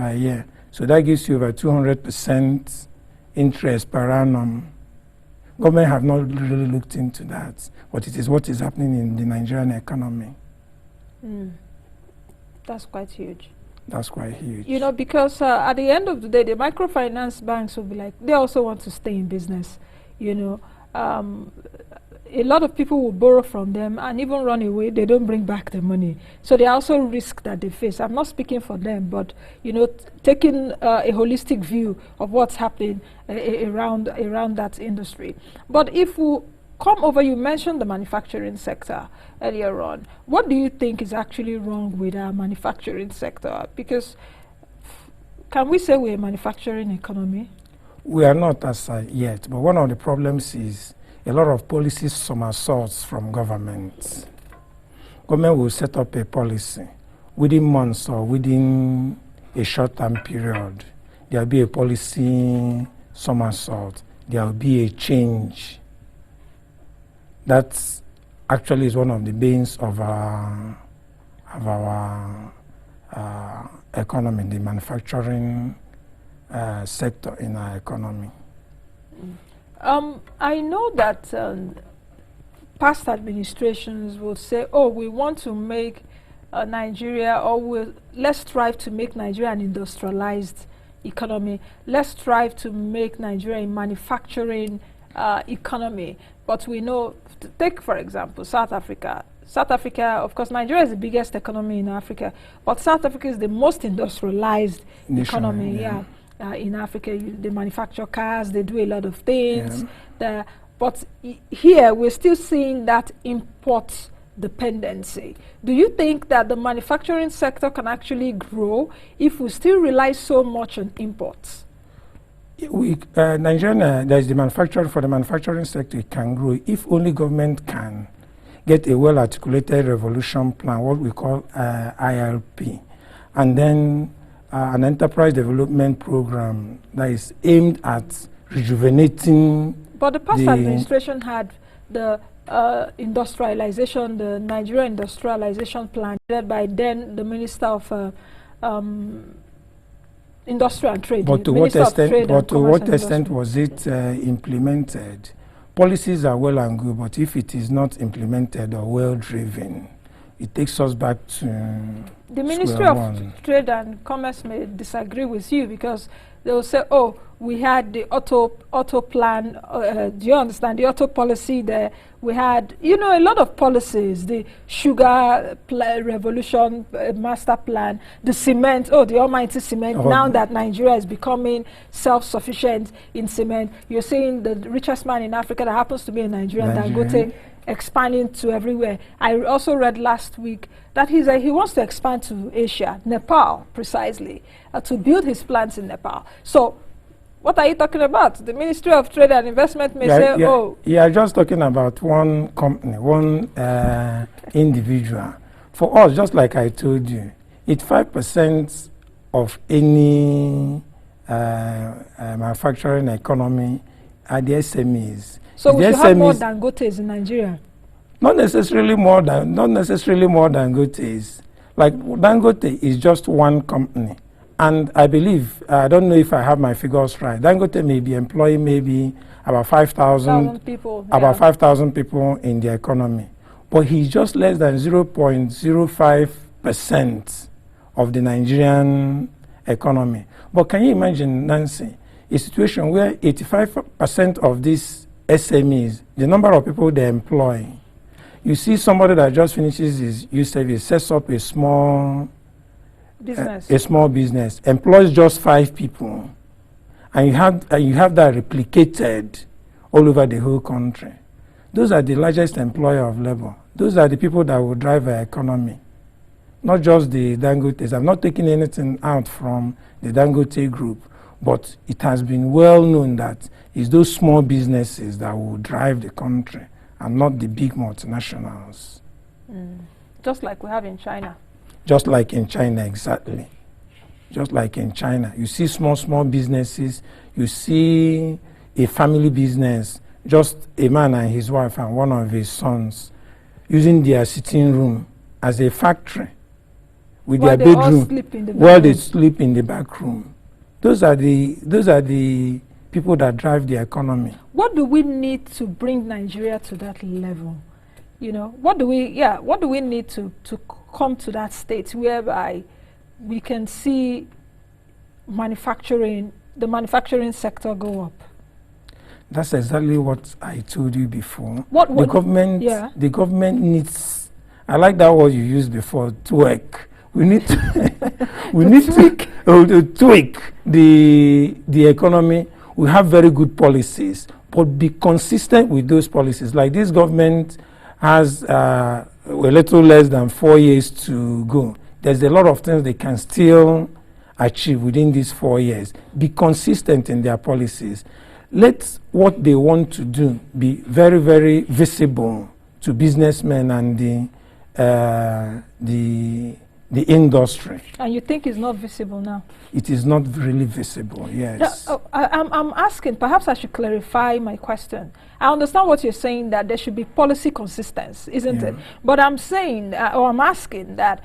per year. So that gives you over 200% interest per annum. Government have not really looked into that, but it is what is happening in the Nigerian economy. That's quite huge. That's quite huge. You know, because at the end of the day, the microfinance banks will be like, they also want to stay in business. You know, a lot of people will borrow from them and even run away. They don't bring back the money. So they also risk that they face. I'm not speaking for them, but, you know, taking a holistic view of what's happening around that industry. But if we come over, you mentioned the manufacturing sector earlier on. What do you think is actually wrong with our manufacturing sector? Because can we say we're a manufacturing economy? We are not as yet, but one of the problems is a lot of policies somersaults from government. Government will set up a policy within months or within a short-term period. There will be a policy somersault. There will be a change. That actually is one of the banes of our economy, the manufacturing sector in our economy. I know that past administrations will say, oh, we want to make Nigeria, or let's strive to make Nigeria an industrialized economy. Let's strive to make Nigeria a manufacturing economy. But we know, take for example, South Africa. South Africa, of course, Nigeria is the biggest economy in Africa, but South Africa is the most industrialized economy. In Africa, they manufacture cars, they do a lot of things. But here, we're still seeing that import dependency. Do you think that the manufacturing sector can actually grow if we still rely so much on imports? Nigeria, there is the manufacturing, for the manufacturing sector, it can grow if only government can get a well-articulated revolution plan, what we call IRP, and then an enterprise development program that is aimed at rejuvenating. But the past administration had the industrialization, the Nigeria industrialization plan, led by then the Minister of Industry and Trade. But to what extent was it implemented? Policies are well and good, but if it is not implemented or well driven, it takes us back to the Ministry of Trade and Commerce may disagree with you, because they will say, oh, we had the auto plan, do you understand, the auto policy there. We had, you know, a lot of policies, the sugar revolution master plan, the cement, the almighty cement. Now that Nigeria is becoming self-sufficient in cement, you're seeing the richest man in Africa that happens to be in Nigeria, Dangote, expanding to everywhere. I also read last week that he wants to expand to Asia, Nepal precisely, to build his plants in Nepal. So what are you talking about? The Ministry of Trade and Investment may say, Yeah, just talking about one company, one individual. For us, just like I told you, it's 5% of any manufacturing economy are the SMEs. So we should have more Dangotes in Nigeria? Not necessarily more than Dangotes. Like Dangote is just one company. And I believe, I don't know if I have my figures right, Dangote may be employing maybe about 5,000 people, about 5,000 people in the economy. But he's just less than 0.05% of the Nigerian economy. But can you imagine, Nancy, a situation where 85% of these SMEs, the number of people they employ, you see somebody that just finishes his youth service, sets up a small business, employs just 5 people, and you have that replicated all over the whole country. Those are the largest employer of labor. Those are the people that will drive our economy, not just the Dangotes. I'm not taking anything out from the Dangote group, but it has been well known that it's those small businesses that will drive the country and not the big multinationals. Just like we have in China. Just like in China, exactly. Just like in China. You see small businesses. You see a family business, just a man and his wife and one of his sons using their sitting room as a factory with while their they all bedroom sleep in the while they bedroom. sleep in the back room. Those are the people that drive the economy. What do we need to bring Nigeria to that level? You know, what do we need to come to that state whereby we can see the manufacturing sector go up? That's exactly what I told you before. The government needs, I like that word you used before, tweak. We need to tweak the economy. We have very good policies, but be consistent with those policies. Like this government has a little less than 4 years to go. There's a lot of things they can still achieve within these 4 years. Be consistent in their policies. Let what they want to do be very, very visible to businessmen and the industry. And you think it's not visible now? It is not really visible, yes. I'm asking, perhaps I should clarify my question. I understand what you're saying, that there should be policy consistency, isn't it? But I'm saying, or I'm asking that,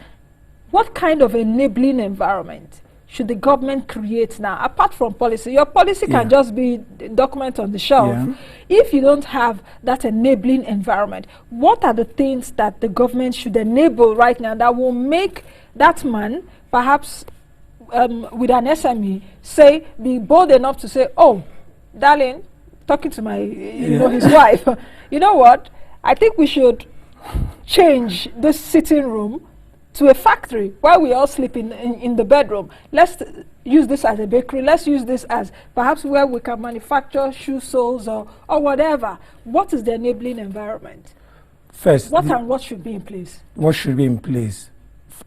what kind of enabling environment should the government create now, apart from policy? Your policy can just be a document on the shelf. If you don't have that enabling environment, what are the things that the government should enable right now that will make that man, perhaps with an SME, be bold enough to say, oh, darling, talking to my, his wife, you know what, I think we should change this sitting room to a factory while we all sleep in the bedroom. Let's use this as a bakery. Let's use this as perhaps where we can manufacture shoe soles or whatever. What is the enabling environment? First, what should be in place? What should be in place?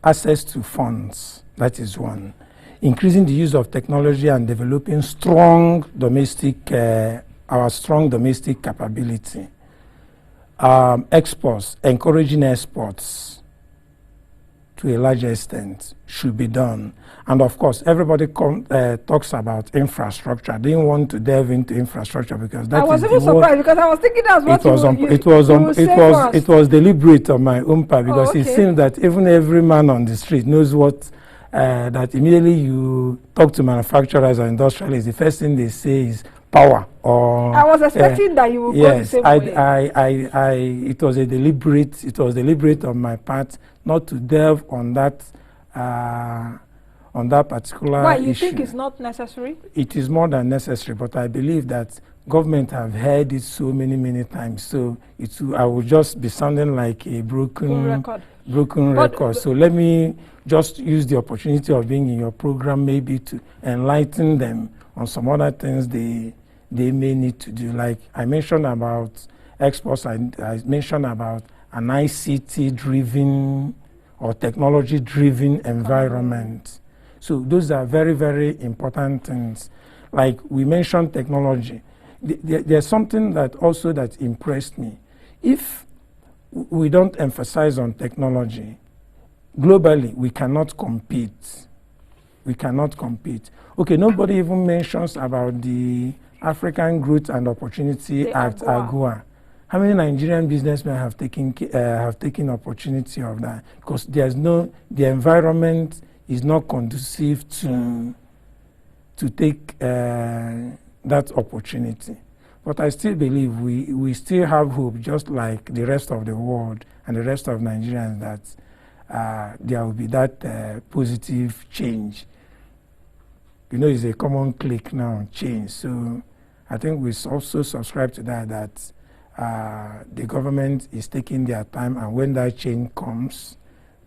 Access to funds, that is one. Increasing the use of technology and developing our strong domestic capability. Exports, encouraging exports to a large extent should be done. And of course, everybody talks about infrastructure. I didn't want to delve into infrastructure because that I was even surprised because I was thinking that's what it was deliberate on my own part, because it seems that even every man on the street knows what that immediately you talk to manufacturers or industrialists, the first thing they say is power. Or I was expecting that you would go the same way. It was deliberate on my part not to delve on that particular Why, you issue. think it's not necessary? It is more than necessary, but I believe that government have heard it so many times, so I will just be sounding like a broken record. So let me just use the opportunity of being in your program maybe to enlighten them on some other things they may need to do. Like I mentioned about exports, I mentioned about an ICT-driven or technology-driven environment. So those are very important things. Like we mentioned technology. There's something that impressed me. If we don't emphasize on technology, globally we cannot compete. We cannot compete. Okay, nobody even mentions about the African Growth and Opportunity Act, AGOA. How many Nigerian businessmen have taken opportunity of that? Because the environment is not conducive to take that opportunity. But I still believe we still have hope, just like the rest of the world and the rest of Nigerians, that there will be that positive change. You know, it's a common click now, change. So I think we also subscribe to that the government is taking their time, and when that change comes,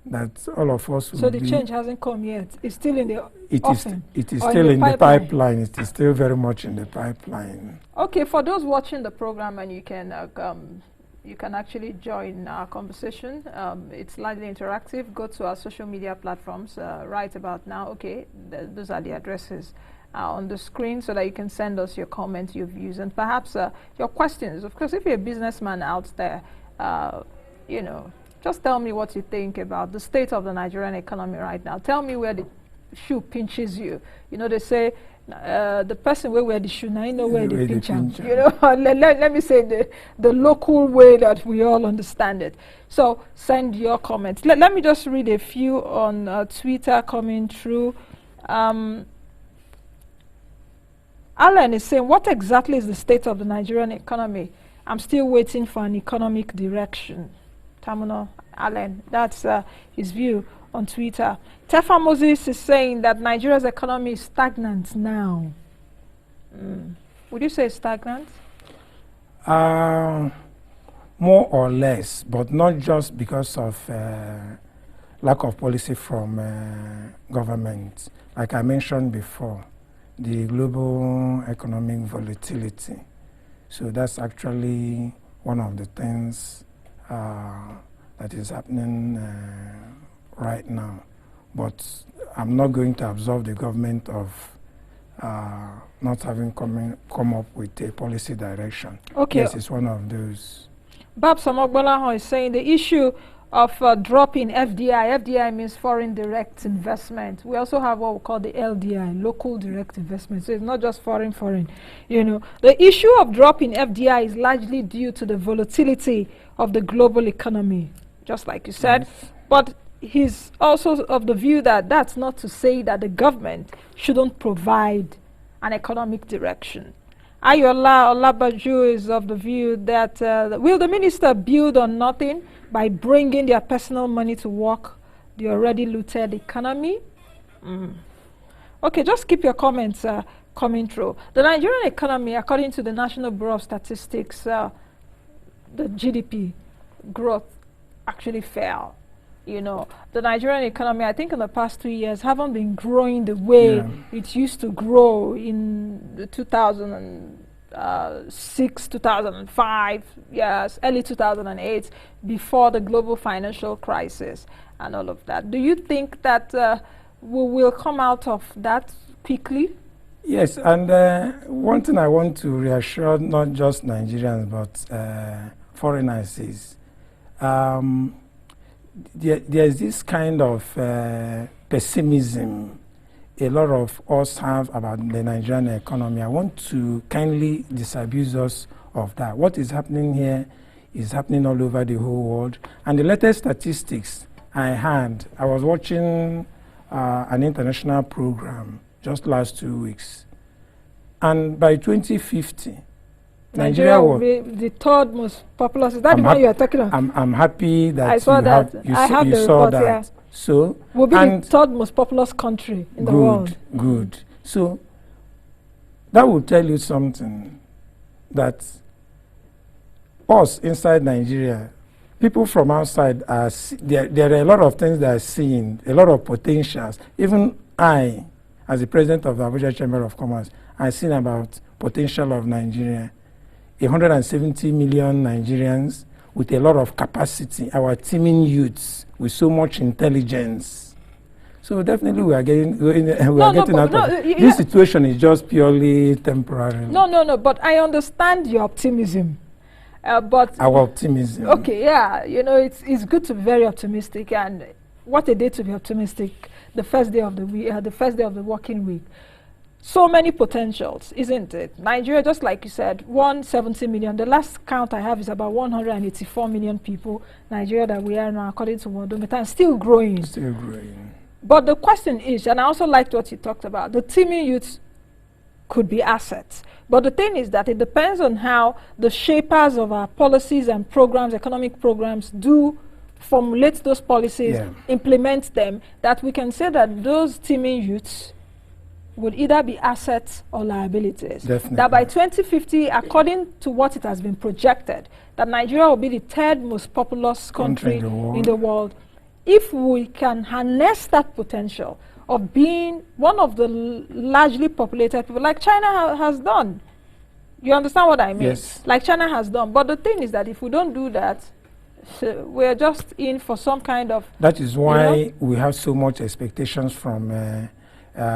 that all of us will So the change hasn't come yet. It's still in the offing. It is still in the pipeline. It is still very much in the pipeline. Okay, for those watching the program, and you can actually join our conversation. It's largely interactive. Go to our social media platforms right about now. Okay, those are the addresses on the screen, so that you can send us your comments, your views, and perhaps your questions. Of course, if you're a businessman out there, just tell me what you think about the state of the Nigerian economy right now. Tell me where the shoe pinches you. You know, they say the person where the shoe, now you know where they pinch am. pinch am. You know, let me say the local way that we all understand it. So send your comments. Let me just read a few on Twitter coming through. Alan is saying, what exactly is the state of the Nigerian economy? I'm still waiting for an economic direction. Tamuno Alan, that's his view on Twitter. Tefa Moses is saying that Nigeria's economy is stagnant now. Would you say stagnant? More or less, but not just because of lack of policy from government. Like I mentioned before, the global economic volatility. So that's actually one of the things that is happening right now. But I'm not going to absolve the government of not having come up with a policy direction. Okay. Yes, it's one of those. Babs Samogbalaho is saying the issue of drop in FDI. FDI means foreign direct investment. We also have what we call the LDI, local direct investment. So it's not just foreign. You know, the issue of drop in FDI is largely due to the volatility of the global economy, just like you said. Yes. But he's also of the view that that's not to say that the government shouldn't provide an economic direction. Ayola Olabaju is of the view that will the minister build on nothing by bringing their personal money to work the already looted economy? Okay, just keep your comments coming through. The Nigerian economy, according to the National Bureau of Statistics, the GDP growth actually fell. You know, the Nigerian economy, I think in the past 2 years, haven't been growing the way it used to grow in the 2006, 2005, yes, early 2008, before the global financial crisis and all of that. Do you think that we will come out of that quickly? Yes, and one thing I want to reassure not just Nigerians but foreigners is there's this kind of pessimism a lot of us have about the Nigerian economy. I want to kindly disabuse us of that. What is happening here is happening all over the whole world. And the latest statistics I was watching an international program just last 2 weeks. And by 2050, Nigeria will be the third most populous. Is that the I'm one you are talking about? I'm happy that I saw that. you report, saw that. yeah. So we'll be the third most populous country in the world. Good. So that will tell you something, that us inside Nigeria, people from outside there are a lot of things that are seeing, a lot of potentials. Even I, as the president of the Abuja Chamber of Commerce, I've seen about potential of Nigeria. 170 million Nigerians with a lot of capacity, our teeming youths with so much intelligence. So definitely we are getting out of it. This situation is just purely temporary. No, but I understand your optimism. But our optimism. Okay, yeah, you know, it's good to be very optimistic, and what a day to be optimistic, the first day of the week, the first day of the working week. So many potentials, isn't it? Nigeria, just like you said, 170 million. The last count I have is about 184 million people. Nigeria that we are now, according to Worldometer, and still growing. Still growing. But the question is, and I also liked what you talked about, the teeming youths could be assets. But the thing is that it depends on how the shapers of our policies and programs, economic programs, do formulate those policies, implement them, that we can say that those teeming youths would either be assets or liabilities. Definitely. That by 2050, according to what it has been projected, that Nigeria will be the third most populous country in the world. If we can harness that potential of being one of the largely populated people, like China has done. You understand what I mean? Yes. Like China has done. But the thing is that if we don't do that, we're just in for some kind of... That is why we have so much expectations from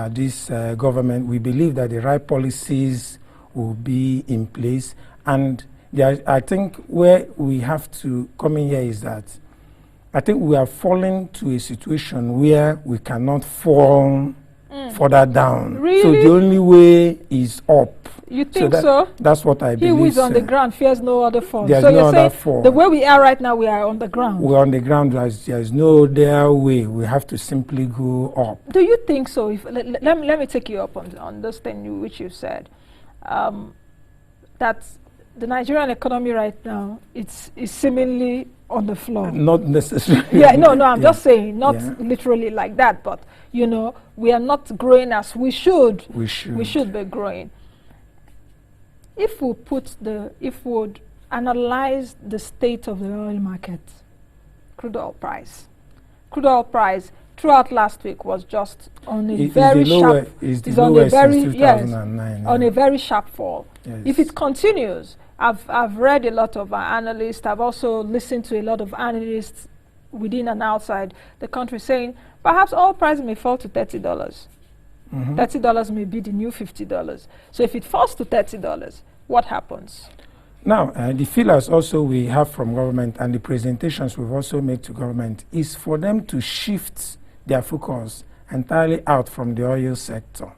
this government. We believe that the right policies will be in place, and I think where we have to come in here is that I think we are falling to a situation where we cannot fall further down. Really? So the only way is up. You think so? That's what I He believe. who is on the ground fears no other fall. There's so no you're other saying fall. the way we are right now, we are on the ground. We're on the ground. There's no other way. We have to simply go up. Do you think so? If let me take you up on this thing which you said, that the Nigerian economy right now is seemingly on the floor. Not necessarily. Yeah, no, I'm just saying, not literally like that, but you know, we are not growing as we should. We should. We should be growing. If we would analyze the state of the oil market, crude oil price throughout last week was just on a very sharp. It's on a very on a very sharp fall. Yes. If it continues, I've read a lot of analysts. I've also listened to a lot of analysts within and outside the country saying perhaps oil price may fall to $30. $30 may be the new $50. So if it falls to $30, what happens? Now, the feelers also we have from government and the presentations we've also made to government is for them to shift their focus entirely out from the oil sector.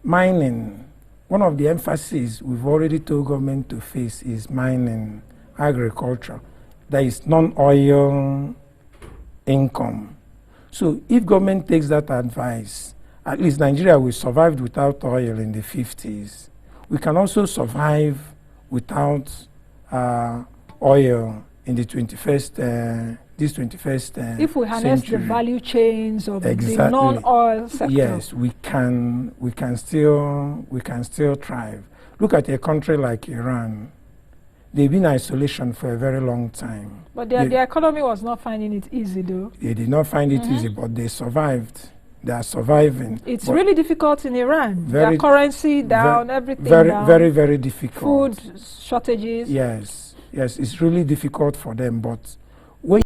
Mining, one of the emphases we've already told government to face is mining, agriculture. There is non-oil income. So if government takes that advice, at least Nigeria will survive without oil in the 50s. We can also survive without oil in the 21st if we harness century. The value chains of the non-oil sector. Yes, we can still thrive. Look at a country like Iran. They've been in isolation for a very long time. But their economy was not finding it easy, though. They did not find it easy, but they survived. They are surviving. It's really difficult in Iran. Their currency down, everything down. Very difficult. Food shortages. Yes, it's really difficult for them. But